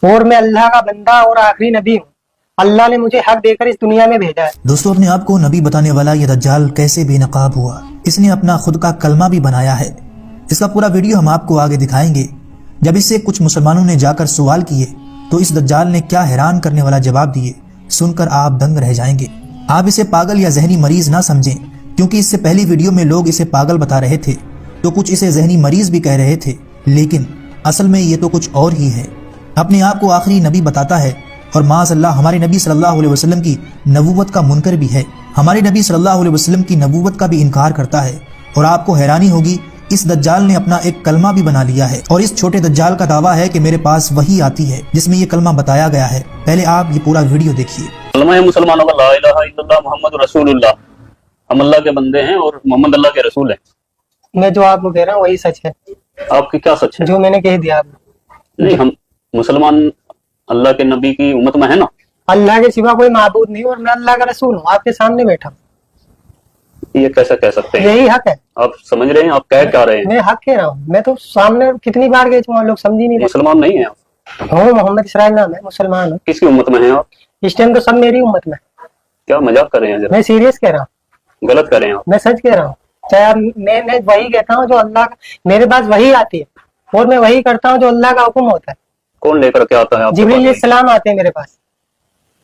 اور मैं अल्लाह का बंदा और आखिरी नबी हूँ। अल्लाह ने मुझे हक देकर इस दुनिया में भेजा है। दोस्तों, अपने आप को नबी बताने वाला ये दज्जाल कैसे बेनकाब हुआ, इसने अपना खुद का कलमा भी बनाया है। इसका पूरा वीडियो हम आपको आगे दिखाएंगे। जब इससे कुछ मुसलमानों ने जाकर सवाल किए तो इस दज्जाल ने क्या हैरान करने वाला जवाब दिए, सुनकर आप दंग रह जाएंगे। आप इसे पागल या जहनी मरीज ना समझें, क्योंकि इससे पहली वीडियो में लोग इसे पागल बता रहे थे तो कुछ इसे जहनी मरीज भी कह रहे थे, लेकिन असल में ये तो कुछ और ही है। अपने आप को आखिरी नबी बताता है और माज़अल्लाह हमारे नबी सल्लल्लाहु अलैहि वसल्लम की नबूवत का मुनकर भी है। हमारे नबी सल्लल्लाहु अलैहि वसल्लम की नबूवत का भी इनकार करता है। और आपको हैरानी होगी, इस दज्जाल ने अपना एक कलमा भी बना लिया है और इस छोटे दज्जाल का दावा है कि मेरे पास वही आती है जिसमें ये कलमा बताया गया है। पहले आप ये पूरा वीडियो देखिए। कलमा है मुसलमानों का, ला इलाहा इल्लल्लाह मुहम्मद रसूलुल्लाह। हम अल्लाह के बंदे हैं और मोहम्मद अल्लाह के रसूल हैं। मैं जो आपको कह रहा हूँ वही सच है। आपकी क्या सच है? जो मैंने कह दिया आपको। नहीं, हम मुसलमान अल्लाह के नबी की उम्मत में है ना। अल्लाह के सिवा कोई माबूद नहीं और मैं अल्लाह का रसूल हूँ, आपके सामने बैठा हूँ। ये कैसे कह सकते हैं? यही हक है। आप समझ रहे हैं? आप कह क्या रहे हैं? मैं हक कह रहा हूँ। मैं तो सामने कितनी बार गए लोग समझ ही नहीं रहे। मुसलमान नहीं है आप? हूँ, मोहम्मद इसराइल नाम है, मुसलमान हूँ। किसकी उम्मत में हैं आप? इस टाइम तो सब मेरी उम्मत में। क्या मजाक कर रहे हैं? जरा मैं सीरियस कह रहा हूँ, गलत कर रहे हैं आप। मैं सच कह रहा हूँ। चाहे आप मैं वही कहता हूँ जो अल्लाह मेरे पास वही आती है और मैं वही करता हूँ जो अल्लाह का हुक्म होता है। कौन लेकर के आता है आपके जिब्रील पास? अलैहिस्सलाम आते हैं मेरे पास।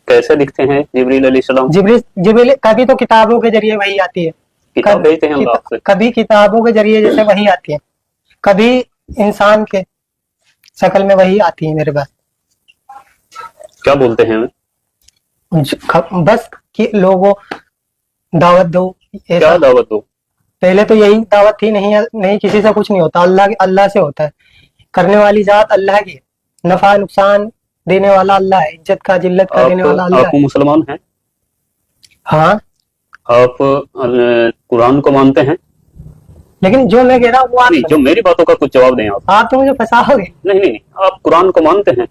कैसे दिखते हैं जिब्रील अलैहिस्सलाम? जिब्रील कभी तो किताबों के जरिए वही आती है, किताब भेजते हैं अल्लाह से। कभी किताबों के जरिए जैसे वही आती है, कभी इंसान के शक्ल में वही आती है मेरे पास। क्या बोलते हैं? बस कि लोगों दावत दो। क्या दावत दो? पहले तो यही दावत थी, नहीं किसी से कुछ नहीं होता, अल्लाह से होता है। करने वाली जात अल्लाह की है, नफा नुकसान देने वाला अल्लाह है, इज्जत का जिल्लत का देने वाला अल्लाह आप है। मुसलमान हैं? हाँ। आप कुरान को मानते हैं? लेकिन जो मैं कह रहा हूँ वो नहीं, जो मेरी बातों का कुछ जवाब दें आप। आप तो मुझे फंसाओगे। नहीं नहीं, आप कुरान को मानते हैं?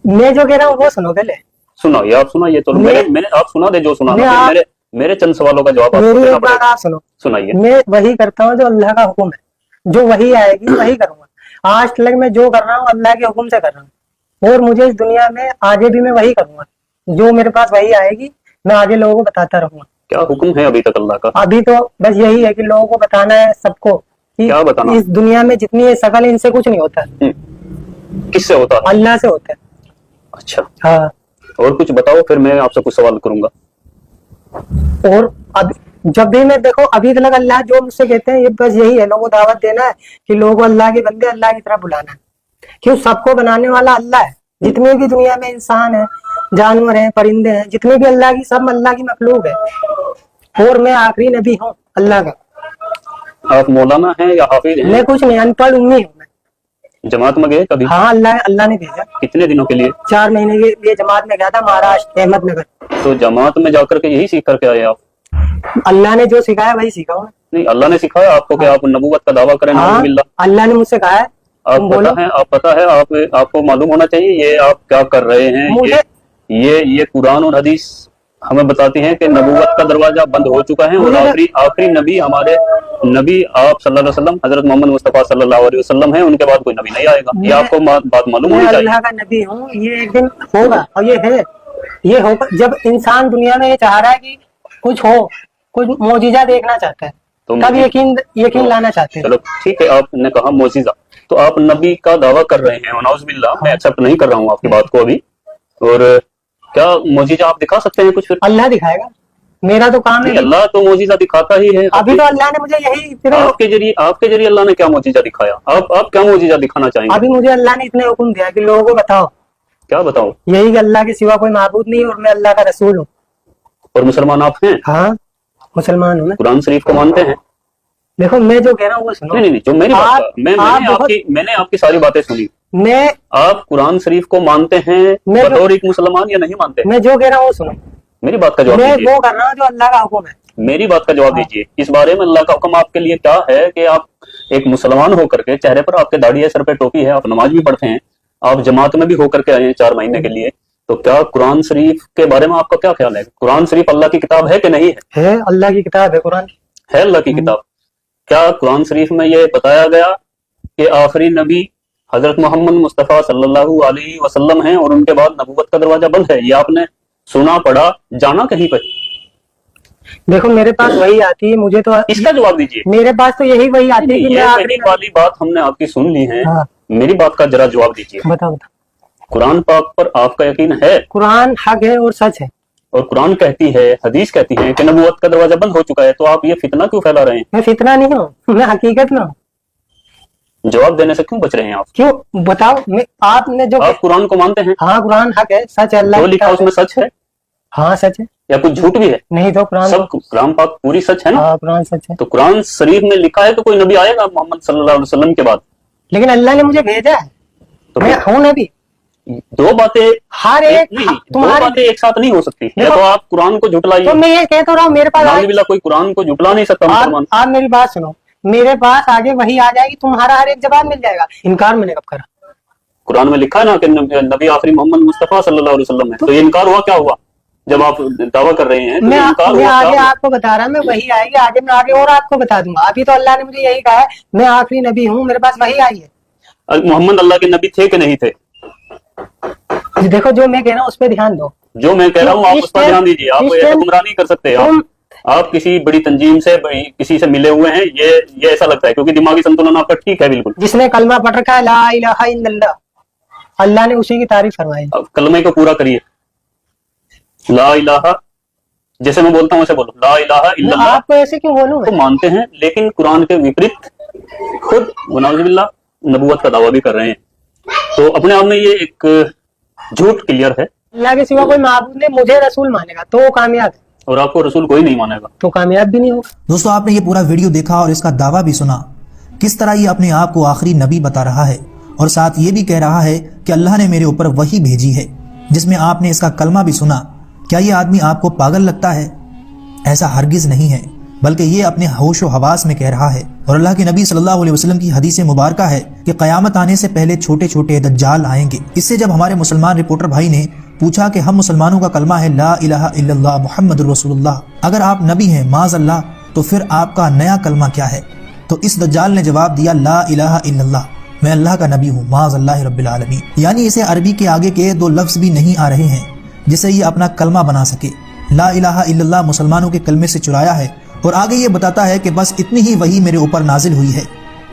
मैं जो कह रहा हूँ वो सुनो पहले। सुनाइए, आप सुनाइए तो। मैंने आप सुना दे जो सुनाना। मेरे चंद सवालों का जवाब आपको मेरी देना एक बात पड़ेगा। आप सुनो। सुनाइए। मैं वही करता हूँ जो अल्लाह का हुक्म है, जो वही आएगी वही करूंगा। आज तक मैं जो कर रहा हूँ अल्लाह के हुक्म से कर रहा हूँ और मुझे इस दुनिया में आगे भी मैं वही करूंगा। जो मेरे पास वही आएगी मैं आगे लोगों को बताता रहूंगा। क्या हुक्म है अभी तक अल्लाह का? अभी तो बस यही है कि लोगों को बताना है सबको कि क्या बताना? इस दुनिया में जितनी ये शकल है इनसे कुछ नहीं होता, किससे होता है? अल्लाह से होता है। अच्छा, हाँ। और कुछ बताओ, फिर मैं आपसे कुछ सवाल करूंगा। और अब जब भी मैं देखो अभी तक अल्लाह जो मुझसे कहते हैं ये बस यही है, लोगों को दावत देना है कि लोगों अल्लाह के बंदे अल्लाह की तरफ बुलाना है। क्यों? सबको बनाने वाला अल्लाह है। जितने भी दुनिया में इंसान है, जानवर हैं, परिंदे हैं, जितने भी अल्लाह की, सब अल्लाह की मखलूक है और मैं आखिरी नबी हूँ अल्लाह का। आप मौलाना हैं या हाफिज हैं? मैं कुछ नहीं, अनपढ़ उम्मी हूँ। जमात में गए कभी? हाँ, अल्लाह ने भेजा। कितने दिनों के लिए? 4 महीने के लिए जमात में गया था, महाराष्ट्र अहमदनगर। तो जमात में जाकर के यही सीख करके आए आप? अल्लाह ने जो सिखाया वही सीखा हूँ। नहीं, अल्लाह ने सिखाया आपको कि आप नबूवत का दावा करें? हाँ, अल्लाह ने मुझसे कहा है। आप पता है आपको मालूम होना चाहिए ये आप क्या कर रहे हैं। ये कुरान और हदीस हमें बताती हैं कि नबूवत का दरवाजा बंद हो चुका है और आखिरी नबी हमारे नबी आप सल्लल्लाहु अलैहि वसल्लम हजरत मोहम्मद मुस्तफा सल्लल्लाहु अलैहि वसल्लम है। उनके बाद कोई नबी नहीं आएगा। ये आपको बात मालूम होनी चाहिए। अल्लाह का नबी हूँ, ये एक दिन होगा और ये है, ये होगा। जब इंसान दुनिया में ये चाह रहा है कि कुछ हो, कुछ मौजिजा देखना चाहता है, तो तब यकीन लाना चाहते हैं। चलो ठीक है, आपने कहा मौजिजा, तो आप नबी का दावा कर रहे हैं। नौजुबिल्लाह, मैं एक्सेप्ट नहीं कर रहा हूँ आपकी बात को अभी। और क्या मौजिजा आप दिखा सकते हैं कुछ? फिर अल्लाह दिखाएगा, मेरा तो काम है। अल्लाह तो मौजिजा दिखाता ही है। अभी तो अल्लाह ने मुझे यही आपके जरिए अल्लाह ने क्या मौजिजा दिखाया? आप क्या मौजिजा दिखाना चाहेंगे? अभी मुझे अल्लाह ने इतने हुक्म दिया कि लोगों को बताओ। क्या बताओ? यही कि अल्लाह के सिवा कोई माबूद नहीं और मैं अल्लाह का रसूल हूँ। और मुसलमान आप हैं? हाँ, मुसलमान हूँ। कुरान शरीफ को मानते हैं? देखो मैं जो कह रहा हूँ वो सुनो। नहीं, जो मेरी बात, मैंने आपकी सारी बातें सुनी। आप कुरान शरीफ को मानते हैं बतौर एक मुसलमान या नहीं मानते? मैं जो कह रहा हूँ वो सुनो। मेरी बात का जवाब दीजिए। मैं वो कर रहा हूँ जो अल्लाह का हुक्म है। मेरी बात का जवाब दीजिए। इस बारे में अल्लाह का हुक्म आपके लिए क्या है कि आप एक मुसलमान होकर के, चेहरे पर आपके दाढ़ी है, सर पे टोपी है, आप नमाज भी पढ़ते हैं, आप जमात में भी होकर के आए हैं 4 महीने के लिए, तो क्या कुरान शरीफ के बारे में आपका क्या ख्याल है? कुरान शरीफ अल्लाह की किताब है कि नहीं है? है, अल्लाह की किताब है। कुरान है अल्लाह की किताब। क्या कुरान शरीफ में ये बताया गया कि आखिरी नबी हजरत मोहम्मद मुस्तफ़ा सल्लल्लाहु अलैहि वसल्लम हैं और उनके बाद नबूवत का दरवाजा बंद है। ये आपने सुना, पढ़ा, जाना कहीं पर? देखो मेरे पास वही आती है, मुझे तो इसका जवाब दीजिए। मेरे पास तो यही वही आती है कि मैं ये आखिरी मेरी वाली बात हमने आपकी सुन ली है। हाँ। मेरी बात का जरा जवाब दीजिए। बताओ बताओ। कुरान पाक पर आपका यकीन है? कुरान हक है और सच है। और कुरान कहती है, हदीस कहती है कि नबूवत का दरवाजा बंद हो चुका है, तो आप ये फितना क्यों फैला रहे हैं? मैं फितना नहीं हूँ, मैं हकीकत में हूँ। जवाब देने से क्यों बच रहे हैं आप? क्यों बताओ? आपने जो आप कुरान को मानते हैं? हाँ कुरान हक है, सच है, अल्लाह जो की लिखा किताब उसमें सच है हाँ सच है। या कुछ झूठ भी है? नहीं तो कुरान सब कुरान पाक पूरी सच है ना? हाँ कुरान सच है। तो कुरान शरीफ में लिखा है तो कोई नबी आएगा मोहम्मद सल्लल्लाहु अलैहि वसल्लम के बाद? लेकिन अल्लाह ने मुझे भेजा है, तो मैं हूँ नबी। दो बातें हर एक नहीं, दो तुम्हारे बातें एक साथ नहीं हो सकती। या देखो, तो आप कुरान को झुटलाइए। तो मैं ये कहता रहा हूँ, मेरे पास नाउजुबिल्लाह, कोई कुरान को झुटला नहीं सकता मुसलमान। आप मेरी बात सुनो, मेरे पास आगे वही आ जाएगी, तुम्हारा हर एक जवाब मिल जाएगा। इनकार मैंने कब करा? कुरान में लिखा है ना कि नबी आखिरी मोहम्मद मुस्तफ़ा सल्लल्लाहु अलैहि वसल्लम है। तो ये इनकार हुआ? क्या हुआ जब आप दावा कर रहे हैं? तो मैं इनकार मैं हुआ, आगे क्या हुआ? आपको बता रहा, मैं वही आएगी आगे, मैं आगे और आपको बता दूंगा। अभी तो अल्लाह ने मुझे यही कहा है, मैं आखिरी नबी हूँ, मेरे पास वही आई है। मोहम्मद अल्लाह के नबी थे कि नहीं थे? देखो जो मैं कह रहा हूँ उस पर ध्यान दो। जो मैं कह रहा हूँ आप उस पर ध्यान दीजिए। आप ऐसे गुमराह नहीं कर सकते। आप किसी बड़ी तंजीम से, किसी से मिले हुए हैं, ये ऐसा लगता है, क्योंकि दिमागी संतुलन आपका ठीक है बिल्कुल। जिसने कलमा पढ़ रखा है ला इलाहा इल्लल्लाह, अल्लाह ने उसी की तारीफ फरमाई। अब कलमे को पूरा करिए। ला इलाहा, जैसे मैं बोलता हूँ ऐसे बोलो, ला इलाहा इल्लल्लाह। आपको ऐसे क्यों बोलूं? तो मानते हैं, लेकिन कुरान के विपरीत खुद वनाउजुबिल्लाह नबूवत का दावा भी कर रहे हैं। तो अपने आप में ये एक झूठ क्लियर है। अल्लाह के सिवा कोई माबूद नहीं, मुझे रसूल मानेगा तो वो कामयाब है, और आपको रसूल कोई नहीं मानेगा तो कामयाब भी नहीं होगा। दोस्तों, आपने ये पूरा वीडियो देखा और इसका दावा भी सुना, किस तरह ये अपने आप को आखिरी नबी बता रहा है और साथ ये भी कह रहा है कि अल्लाह ने मेरे ऊपर वही भेजी है, जिसमें आपने इसका कलमा भी सुना। क्या ये आदमी आपको पागल लगता है? ऐसा हरगिज नहीं है, बल्कि ये अपने होश व हवास में कह रहा है। और अल्लाह के नबी सल्लल्लाहु अलैहि वसल्लम की हदीस मुबारका है कि क़यामत आने से पहले छोटे छोटे दज्जाल आएंगे। इससे जब हमारे मुसलमान रिपोर्टर भाई ने पूछा कि हम मुसलमानों का कलमा है ला इलाहा इल्लल्लाह मुहम्मदुर रसूलुल्लाह, अगर आप नबी हैं माज़अल्लाह, तो फिर आपका नया कलमा क्या है? तो इस दज्जाल ने जवाब दिया ला इलाहा इल्लल्लाह, मैं अल्लाह का नबी हूँ माज़अल्लाह रब्बिल आलमीन। यानी इसे अरबी के आगे के दो लफ्ज भी नहीं आ रहे हैं जिसे ये अपना कलमा बना सके। ला इलाहा इल्लल्लाह मुसलमानों के कलमे से चुराया है और आगे ये बताता है कि बस इतनी ही वही मेरे ऊपर नाजिल हुई है।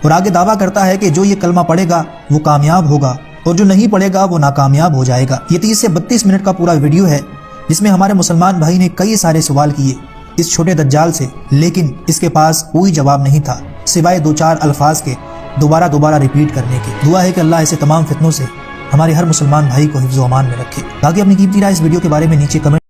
और आगे दावा करता है कि जो ये कलमा पढ़ेगा वो कामयाब होगा और जो नहीं पढ़ेगा वो नाकामयाब हो जाएगा। ये 30 से 32 मिनट का पूरा वीडियो है जिसमें हमारे मुसलमान भाई ने कई सारे सवाल किए इस छोटे दज्जाल से, लेकिन इसके पास कोई जवाब नहीं था सिवाय 2-4 अल्फाज के दोबारा रिपीट करने के। दुआ है कि अल्लाह ऐसे तमाम फितनों से हमारे हर मुसलमान भाई को हिफ्ज़ व अमान में रखे। बाकी अपनी कीमती राय इस वीडियो के बारे में नीचे कमेंट